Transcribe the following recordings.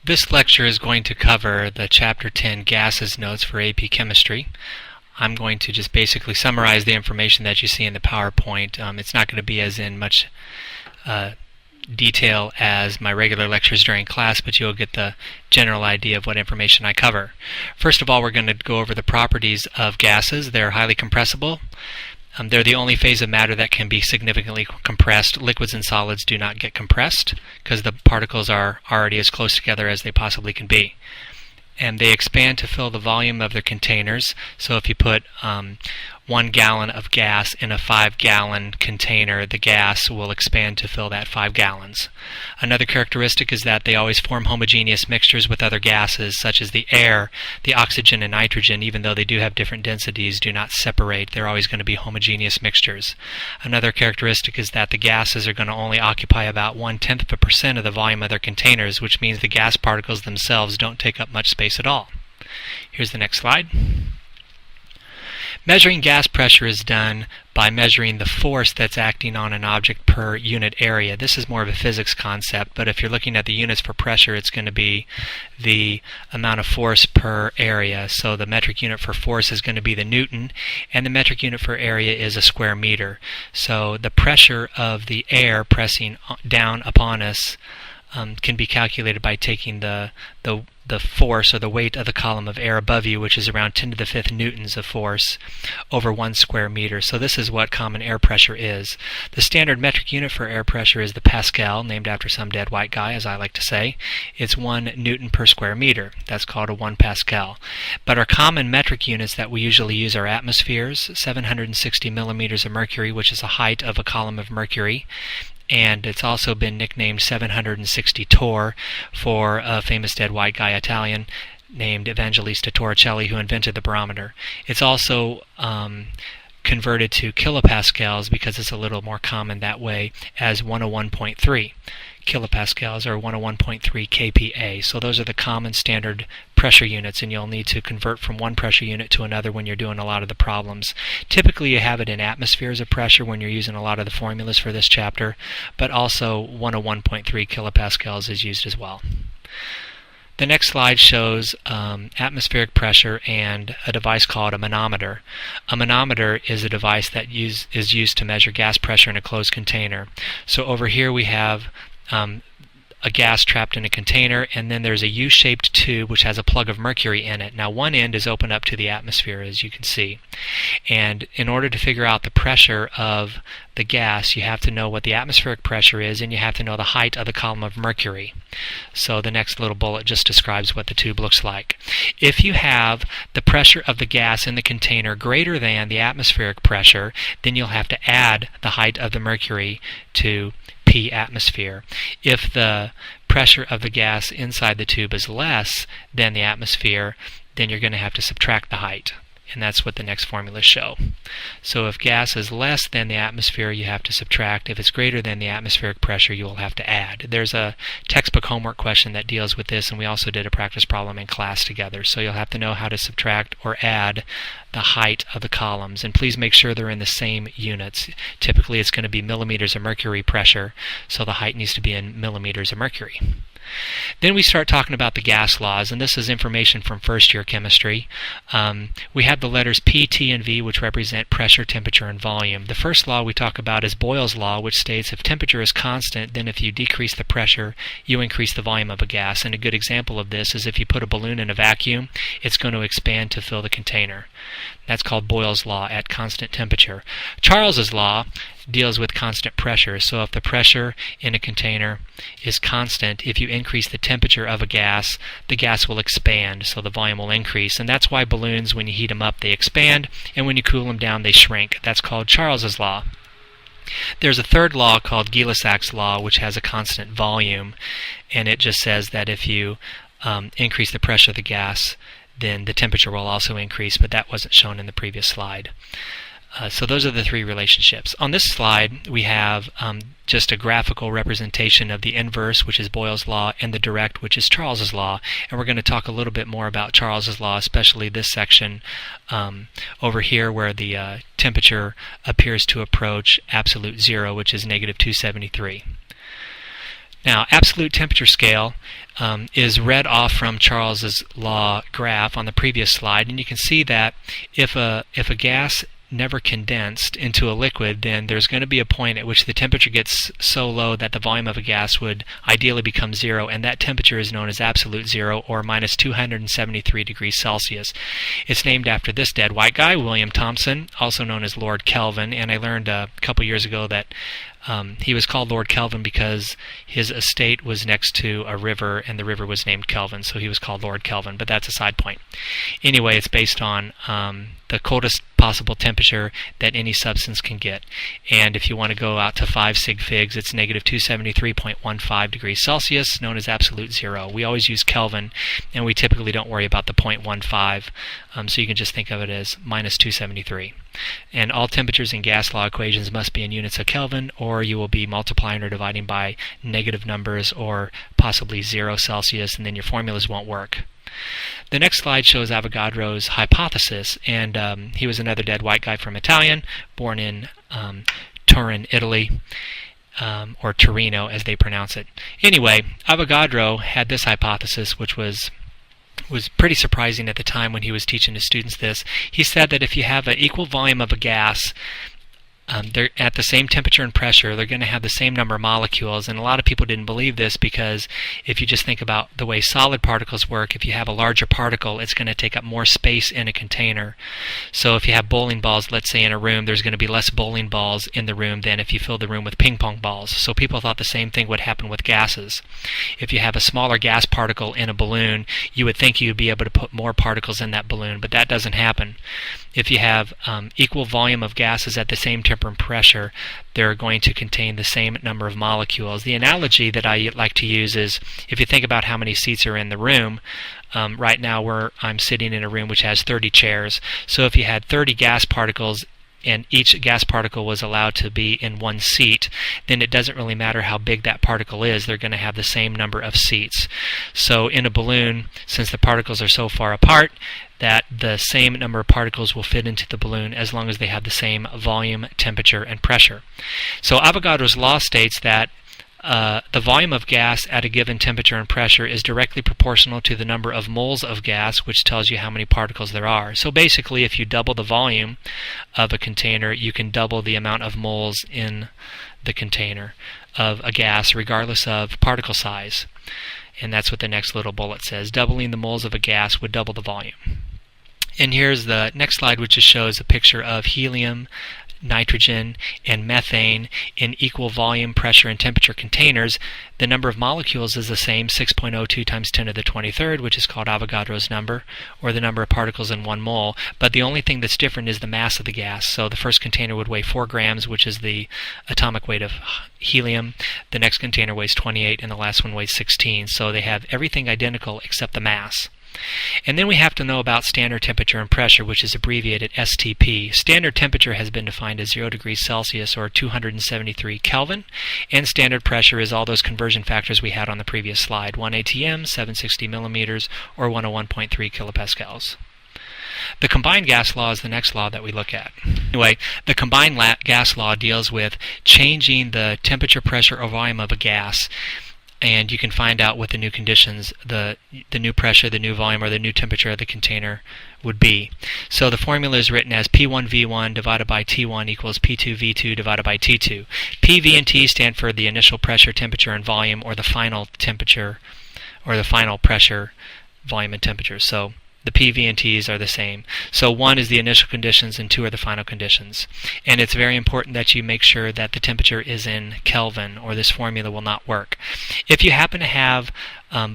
This lecture is going to cover the Chapter 10 Gases notes for AP Chemistry. I'm going to just basically summarize the information that you see in the PowerPoint. It's not going to be as in much detail as my regular lectures during class, but you'll get the general idea of what information I cover. First of all, we're going to go over the properties of gases. They're highly compressible. They're the only phase of matter that can be significantly compressed. Liquids and solids do not get compressed because the particles are already as close together as they possibly can be. And they expand to fill the volume of their containers. So if you put 1 gallon of gas in a 5-gallon container, the gas will expand to fill that 5 gallons. Another characteristic is that they always form homogeneous mixtures with other gases, such as the air, the oxygen, and nitrogen. Even though they do have different densities, do not separate. They're always going to be homogeneous mixtures. Another characteristic is that the gases are going to only occupy about 0.1% of the volume of their containers, which means the gas particles themselves don't take up much space at all. Here's the next slide. Measuring gas pressure is done by measuring the force that's acting on an object per unit area. This is more of a physics concept, but if you're looking at the units for pressure, it's going to be the amount of force per area. So the metric unit for force is going to be the Newton, and the metric unit for area is a square meter. So the pressure of the air pressing down upon us can be calculated by taking the force or the weight of the column of air above you, which is around 10 to the 5th newtons of force over 1 square meter. So this is what common air pressure is. The standard metric unit for air pressure is the Pascal, named after some dead white guy, as I like to say. It's 1 newton per square meter. That's called a 1 Pascal. But our common metric units that we usually use are atmospheres, 760 millimeters of mercury, which is the height of a column of mercury. And it's also been nicknamed 760 torr for a famous dead white guy Italian named Evangelista Torricelli, who invented the barometer. It's also converted to kilopascals because it's a little more common that way as 101.3 kilopascals or 101.3 kPa. So those are the common standard pressure units, and you'll need to convert from one pressure unit to another when you're doing a lot of the problems. Typically you have it in atmospheres of pressure when you're using a lot of the formulas for this chapter, but also 101.3 kilopascals is used as well. The next slide shows atmospheric pressure and a device called a manometer. A manometer is a device that is used to measure gas pressure in a closed container. So over here we have a gas trapped in a container, and then there's a U-shaped tube which has a plug of mercury in it. Now one end is open up to the atmosphere, as you can see. And in order to figure out the pressure of the gas, you have to know what the atmospheric pressure is, and you have to know the height of the column of mercury. So the next little bullet just describes what the tube looks like. If you have the pressure of the gas in the container greater than the atmospheric pressure, then you'll have to add the height of the mercury to P atmosphere. If the pressure of the gas inside the tube is less than the atmosphere, then you're going to have to subtract the height. And that's what the next formulas show. So if gas is less than the atmosphere, you have to subtract. If it's greater than the atmospheric pressure, you will have to add. There's a textbook homework question that deals with this, and we also did a practice problem in class together. So you'll have to know how to subtract or add the height of the columns. And please make sure they're in the same units. Typically it's going to be millimeters of mercury pressure, so the height needs to be in millimeters of mercury. Then we start talking about the gas laws, and this is information from first year chemistry. We have the letters P, T, and V, which represent pressure, temperature, and volume. The first law we talk about is Boyle's law, which states if temperature is constant, then if you decrease the pressure, you increase the volume of a gas. And a good example of this is if you put a balloon in a vacuum, it's going to expand to fill the container. That's called Boyle's law at constant temperature. Charles's law deals with constant pressure. So if the pressure in a container is constant, if you increase the temperature of a gas, the gas will expand, so the volume will increase. And that's why balloons, when you heat them up, they expand, and when you cool them down, they shrink. That's called Charles's law. There's a third law called Gay-Lussac's law, which has a constant volume, and it just says that if you increase the pressure of the gas, then the temperature will also increase, but that wasn't shown in the previous slide. So those are the three relationships. On this slide we have just a graphical representation of the inverse, which is Boyle's law, and the direct, which is Charles's law. And we're going to talk a little bit more about Charles's law, especially this section over here where the temperature appears to approach absolute zero, which is negative 273. Now, absolute temperature scale is read off from Charles's law graph on the previous slide, and you can see that if a gas never condensed into a liquid, then there's going to be a point at which the temperature gets so low that the volume of a gas would ideally become zero, and that temperature is known as absolute zero, or minus 273 degrees Celsius. It's named after this dead white guy, William Thomson, also known as Lord Kelvin, and I learned a couple years ago that he was called Lord Kelvin because his estate was next to a river, and the river was named Kelvin, so he was called Lord Kelvin, but that's a side point. Anyway, it's based on the coldest possible temperature that any substance can get. And if you want to go out to 5 sig figs, it's negative 273.15 degrees Celsius, known as absolute zero. We always use Kelvin, and we typically don't worry about the 0.15, so you can just think of it as minus 273. And all temperatures in gas law equations must be in units of Kelvin, or you will be multiplying or dividing by negative numbers or possibly 0 Celsius, and then your formulas won't work. The next slide shows Avogadro's hypothesis, and he was another dead white guy from Italian, born in Turin, Italy, or Torino as they pronounce it. Anyway, Avogadro had this hypothesis, which was pretty surprising at the time when he was teaching his students this. He said that if you have an equal volume of a gas, they're at the same temperature and pressure, they're going to have the same number of molecules, and a lot of people didn't believe this because if you just think about the way solid particles work, if you have a larger particle, it's going to take up more space in a container. So if you have bowling balls, let's say in a room, there's going to be less bowling balls in the room than if you fill the room with ping pong balls. So people thought the same thing would happen with gases. If you have a smaller gas particle in a balloon, you would think you'd be able to put more particles in that balloon, but that doesn't happen. If you have equal volume of gases at the same temperature and pressure, they're going to contain the same number of molecules. The analogy that I like to use is if you think about how many seats are in the room. Right now I'm sitting in a room which has 30 chairs. So if you had 30 gas particles and each gas particle was allowed to be in one seat, then it doesn't really matter how big that particle is, they're going to have the same number of seats. So in a balloon, since the particles are so far apart, that the same number of particles will fit into the balloon as long as they have the same volume, temperature, and pressure. So Avogadro's law states that the volume of gas at a given temperature and pressure is directly proportional to the number of moles of gas, which tells you how many particles there are. So basically, if you double the volume of a container, you can double the amount of moles in the container of a gas, regardless of particle size. And that's what the next little bullet says. Doubling the moles of a gas would double the volume. And here's the next slide, which just shows a picture of helium, nitrogen, and methane in equal volume, pressure, and temperature containers. The number of molecules is the same, 6.02 times 10 to the 23rd, which is called Avogadro's number, or the number of particles in 1 mole. But the only thing that's different is the mass of the gas. So the first container would weigh 4 grams, which is the atomic weight of helium. The next container weighs 28, and the last one weighs 16. So they have everything identical except the mass. And then we have to know about standard temperature and pressure, which is abbreviated STP. Standard temperature has been defined as 0 degrees Celsius or 273 Kelvin, and standard pressure is all those conversion factors we had on the previous slide, 1 atm, 760 millimeters, or 101.3 kilopascals. The combined gas law is the next law that we look at. Anyway, the combined gas law deals with changing the temperature, pressure, or volume of a gas, and you can find out what the new conditions, the new pressure, the new volume, or the new temperature of the container would be. So the formula is written as P1V1 divided by T1 equals P2V2 divided by T2. P, V, and T stand for the initial pressure, temperature, and volume, or the final temperature, or the final pressure, volume, and temperature. So the P, V, and T's are the same. So 1 is the initial conditions and 2 are the final conditions. And it's very important that you make sure that the temperature is in Kelvin, or this formula will not work. If you happen to have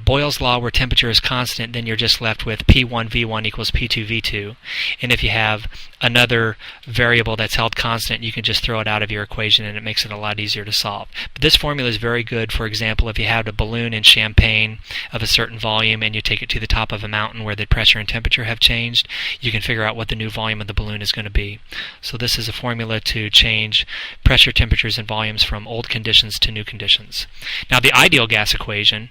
Boyle's law where temperature is constant, then you're just left with P1V1 equals P2V2. And if you have another variable that's held constant, you can just throw it out of your equation and it makes it a lot easier to solve. But this formula is very good, for example, if you had a balloon in champagne of a certain volume and you take it to the top of a mountain where the pressure and temperature have changed, you can figure out what the new volume of the balloon is going to be. So this is a formula to change pressure, temperatures, and volumes from old conditions to new conditions. Now the ideal gas equation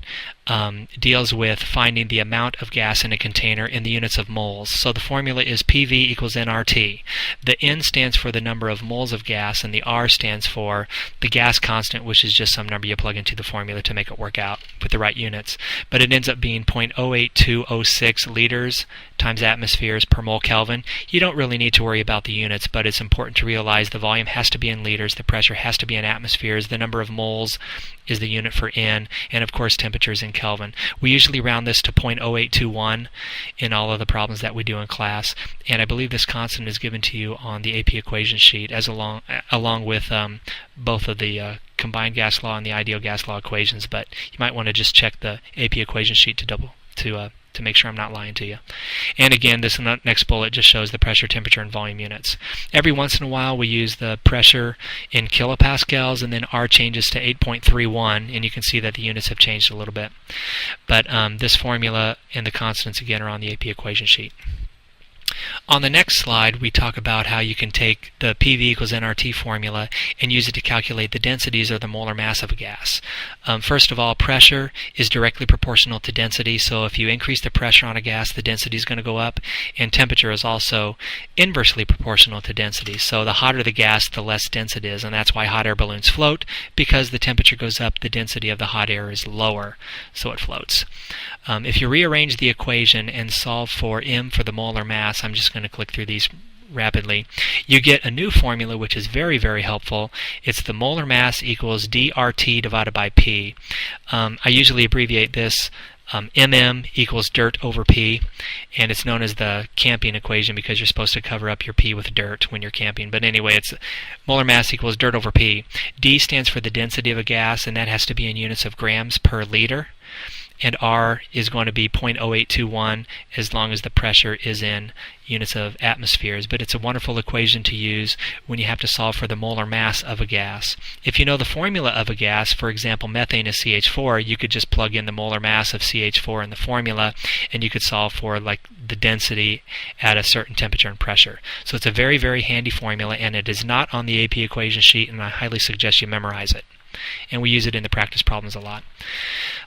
deals with finding the amount of gas in a container in the units of moles. So the formula is PV equals nRT RT. The N stands for the number of moles of gas, and the R stands for the gas constant, which is just some number you plug into the formula to make it work out with the right units. But it ends up being 0.08206 liters times atmospheres per mole Kelvin. You don't really need to worry about the units, but it's important to realize the volume has to be in liters, the pressure has to be in atmospheres, the number of moles is the unit for N, and of course temperature is in Kelvin. We usually round this to 0.0821 in all of the problems that we do in class, and I believe this constant is given to you on the AP equation sheet as along with both of the combined gas law and the ideal gas law equations, but you might want to just check the AP equation sheet to make sure I'm not lying to you. And again, this next bullet just shows the pressure, temperature, and volume units. Every once in a while we use the pressure in kilopascals, and then R changes to 8.31, and you can see that the units have changed a little bit. But this formula and the constants again are on the AP equation sheet. On the next slide, we talk about how you can take the PV equals nRT formula and use it to calculate the densities or the molar mass of a gas. First of all, pressure is directly proportional to density, so if you increase the pressure on a gas, the density is going to go up, and temperature is also inversely proportional to density. So the hotter the gas, the less dense it is, and that's why hot air balloons float. Because the temperature goes up, the density of the hot air is lower, so it floats. If you rearrange the equation and solve for m for the molar mass, I'm just going to click through these rapidly, you get a new formula which is very, very helpful. It's the molar mass equals dRT divided by P. I usually abbreviate this mm equals dirt over P, and it's known as the camping equation because you're supposed to cover up your P with dirt when you're camping. But anyway, it's molar mass equals dirt over P. D stands for the density of a gas, and that has to be in units of grams per liter. And R is going to be 0.0821 as long as the pressure is in units of atmospheres. But it's a wonderful equation to use when you have to solve for the molar mass of a gas. If you know the formula of a gas, for example methane is CH4, you could just plug in the molar mass of CH4 in the formula, and you could solve for like the density at a certain temperature and pressure. So it's a very, very handy formula, and it is not on the AP equation sheet, and I highly suggest you memorize it. And we use it in the practice problems a lot.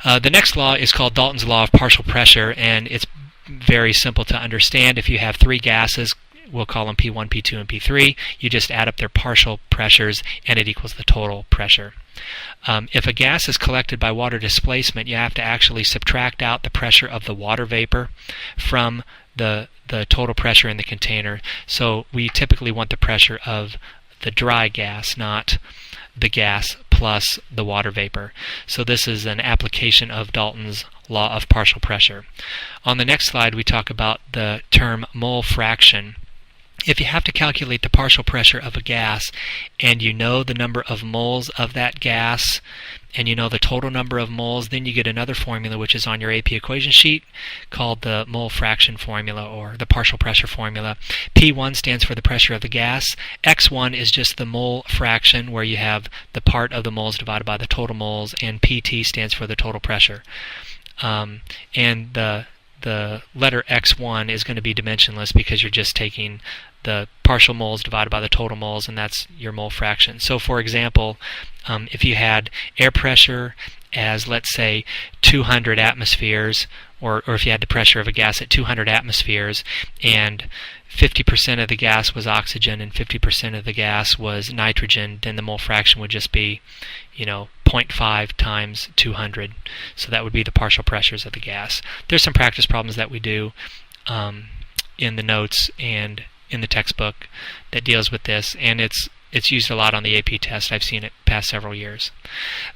The next law is called Dalton's law of partial pressure, and it's very simple to understand. If you have three gases, we'll call them P1, P2, and P3. You just add up their partial pressures, and it equals the total pressure. If a gas is collected by water displacement, you have to actually subtract out the pressure of the water vapor from the total pressure in the container. So we typically want the pressure of the dry gas, not the gas plus the water vapor. So this is an application of Dalton's law of partial pressure. On the next slide, we talk about the term mole fraction. If you have to calculate the partial pressure of a gas, and you know the number of moles of that gas, and you know the total number of moles, then you get another formula which is on your AP equation sheet called the mole fraction formula, or the partial pressure formula. P1 stands for the pressure of the gas. X1 is just the mole fraction, where you have the part of the moles divided by the total moles, and PT stands for the total pressure. And the letter X1 is going to be dimensionless because you're just taking the partial moles divided by the total moles, and that's your mole fraction. So for example, if you had air pressure as, let's say, 200 atmospheres, or if you had the pressure of a gas at 200 atmospheres, and 50% of the gas was oxygen and 50% of the gas was nitrogen, then the mole fraction would just be, 0.5 times 200. So that would be the partial pressures of the gas. There's some practice problems that we do in the notes and in the textbook that deals with this, and it's used a lot on the AP test. I've seen it past several years.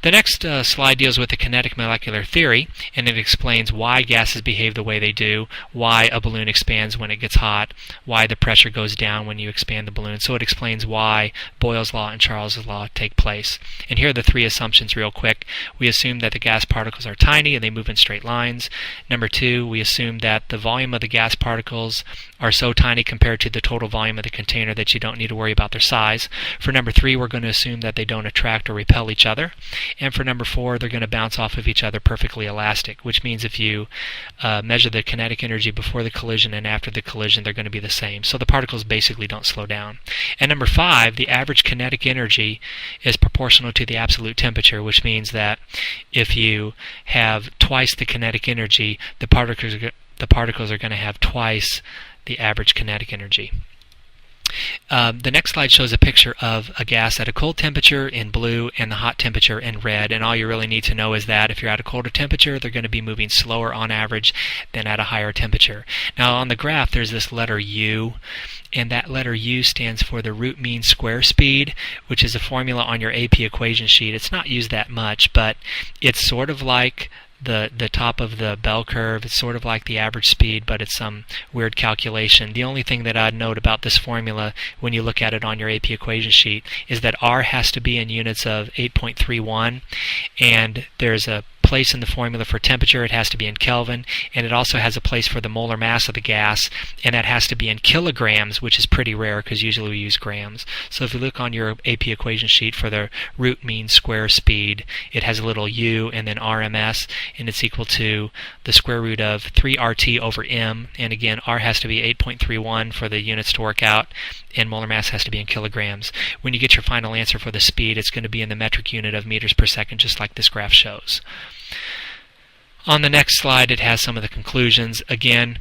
The next slide deals with the kinetic molecular theory, and it explains why gases behave the way they do, why a balloon expands when it gets hot, why the pressure goes down when you expand the balloon. So it explains why Boyle's law and Charles's law take place. And here are the three assumptions real quick. We assume that the gas particles are tiny and they move in straight lines. Number two, we assume that the volume of the gas particles are so tiny compared to the total volume of the container that you don't need to worry about their size. For number three, we're going to assume that they don't attract or repel each other. And for number four, they're going to bounce off of each other perfectly elastic, which means if you measure the kinetic energy before the collision and after the collision, they're going to be the same. So the particles basically don't slow down. And number five, the average kinetic energy is proportional to the absolute temperature, which means that if you have twice the kinetic energy, the particles are going to have twice the average kinetic energy. The next slide shows a picture of a gas at a cold temperature in blue and the hot temperature in red, and all you really need to know is that if you're at a colder temperature, they're going to be moving slower on average than at a higher temperature. Now on the graph there's this letter U, and that letter U stands for the root mean square speed, which is a formula on your AP equation sheet. It's not used that much, but it's sort of like the top of the bell curve. It's sort of like the average speed, but it's some weird calculation. The only thing that I'd note about this formula when you look at it on your AP equation sheet is that R has to be in units of 8.31, and there's a place in the formula for temperature. It has to be in Kelvin, and it also has a place for the molar mass of the gas, and that has to be in kilograms, which is pretty rare because usually we use grams. So if you look on your AP equation sheet for the root mean square speed, it has a little U and then RMS, and it's equal to the square root of 3RT over M, and again R has to be 8.31 for the units to work out, and molar mass has to be in kilograms. When you get your final answer for the speed, it's going to be in the metric unit of meters per second, just like this graph shows. On the next slide, it has some of the conclusions. Again,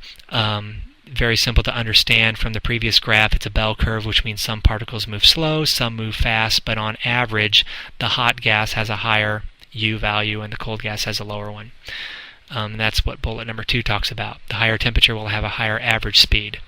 very simple to understand from the previous graph. It's a bell curve, which means some particles move slow, some move fast, but on average, the hot gas has a higher U value and the cold gas has a lower one. And that's what bullet number 2 talks about. The higher temperature will have a higher average speed.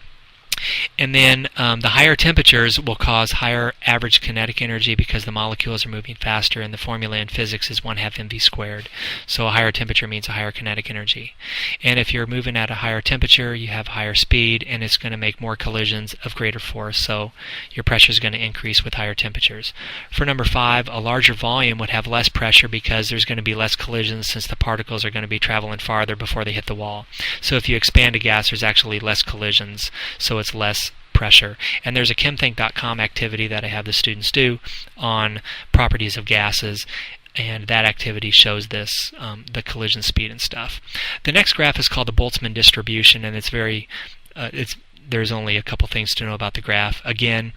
And then the higher temperatures will cause higher average kinetic energy because the molecules are moving faster, and the formula in physics is 1/2 mv squared. So a higher temperature means a higher kinetic energy. And if you're moving at a higher temperature, you have higher speed, and it's going to make more collisions of greater force, so your pressure is going to increase with higher temperatures. For number 5, a larger volume would have less pressure because there's going to be less collisions since the particles are going to be traveling farther before they hit the wall. So if you expand a gas, there's actually less collisions, so it's less pressure. And there's a chemthink.com activity that I have the students do on properties of gases, and that activity shows this, the collision speed and stuff. The next graph is called the Boltzmann distribution, and it's very, there's only a couple things to know about the graph. Again,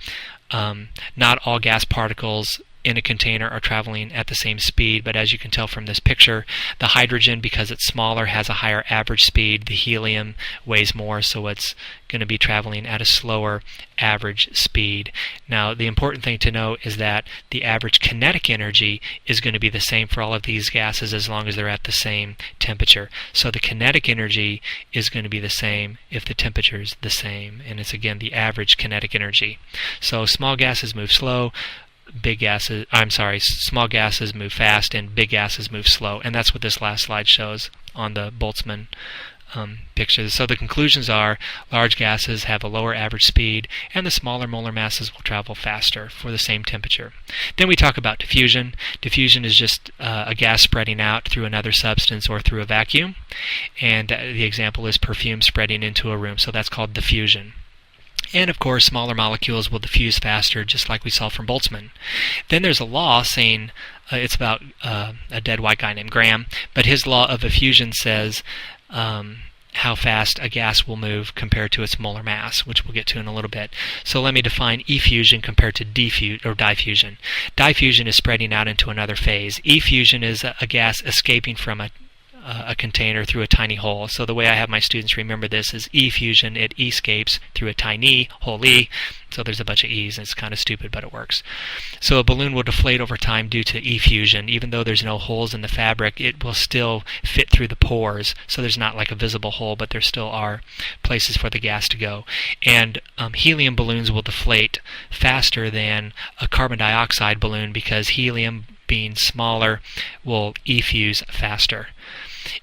not all gas particles in a container are traveling at the same speed, but as you can tell from this picture, the hydrogen, because it's smaller, has a higher average speed. The helium weighs more, so it's going to be traveling at a slower average speed. Now, the important thing to note is that the average kinetic energy is going to be the same for all of these gases as long as they're at the same temperature. So the kinetic energy is going to be the same if the temperature is the same, and it's again the average kinetic energy. So small gases move slow, small gases move fast, and big gases move slow, and that's what this last slide shows on the Boltzmann picture. So the conclusions are large gases have a lower average speed, and the smaller molar masses will travel faster for the same temperature. Then we talk about diffusion. Diffusion is just a gas spreading out through another substance or through a vacuum, and the example is perfume spreading into a room, so that's called diffusion. And of course, smaller molecules will diffuse faster, just like we saw from Boltzmann. Then there's a law saying, it's about a dead white guy named Graham, but his law of effusion says how fast a gas will move compared to its molar mass, which we'll get to in a little bit. So let me define effusion compared to diffusion. Diffusion is spreading out into another phase. Effusion is a gas escaping from a container through a tiny hole. So the way I have my students remember this is effusion, it escapes through a tiny hole E. So there's a bunch of E's, and it's kind of stupid, but it works. So a balloon will deflate over time due to effusion. Even though there's no holes in the fabric, it will still fit through the pores. So there's not like a visible hole, but there still are places for the gas to go. And helium balloons will deflate faster than a carbon dioxide balloon because helium, being smaller, will effuse faster.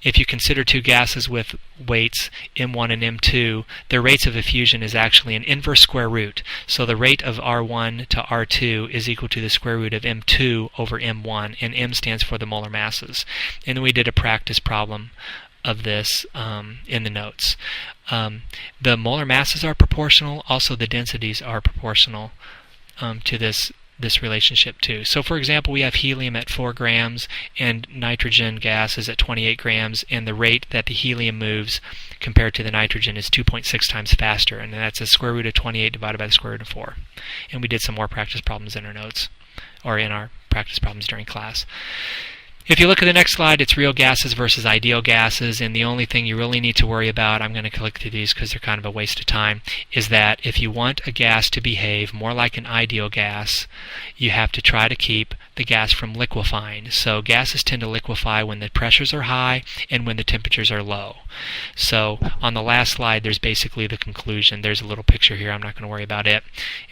If you consider two gases with weights m1 and m2, their rates of effusion is actually an inverse square root. So the rate of r1 to r2 is equal to the square root of m2 over m1, and m stands for the molar masses. And then we did a practice problem of this in the notes. The molar masses are proportional, also the densities are proportional to this relationship too. So for example, we have helium at 4 grams and nitrogen gas is at 28 grams, and the rate that the helium moves compared to the nitrogen is 2.6 times faster, and that's the square root of 28 divided by the square root of 4. And we did some more practice problems in our notes, or in our practice problems during class. If you look at the next slide, it's real gases versus ideal gases, and the only thing you really need to worry about, I'm going to click through these because they're kind of a waste of time, is that if you want a gas to behave more like an ideal gas, you have to try to keep the gas from liquefying. So gases tend to liquefy when the pressures are high and when the temperatures are low. So on the last slide, there's basically the conclusion. There's a little picture here, I'm not going to worry about it,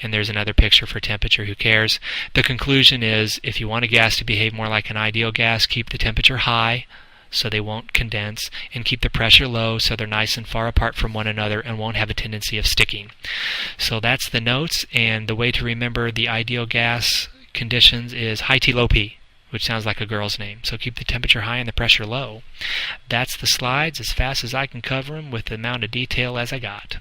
and there's another picture for temperature, who cares? The conclusion is, if you want a gas to behave more like an ideal gas, keep the temperature high so they won't condense, and keep the pressure low so they're nice and far apart from one another and won't have a tendency of sticking. So that's the notes, and the way to remember the ideal gas conditions is high T, low P, which sounds like a girl's name. So keep the temperature high and the pressure low. That's the slides as fast as I can cover them with the amount of detail as I got.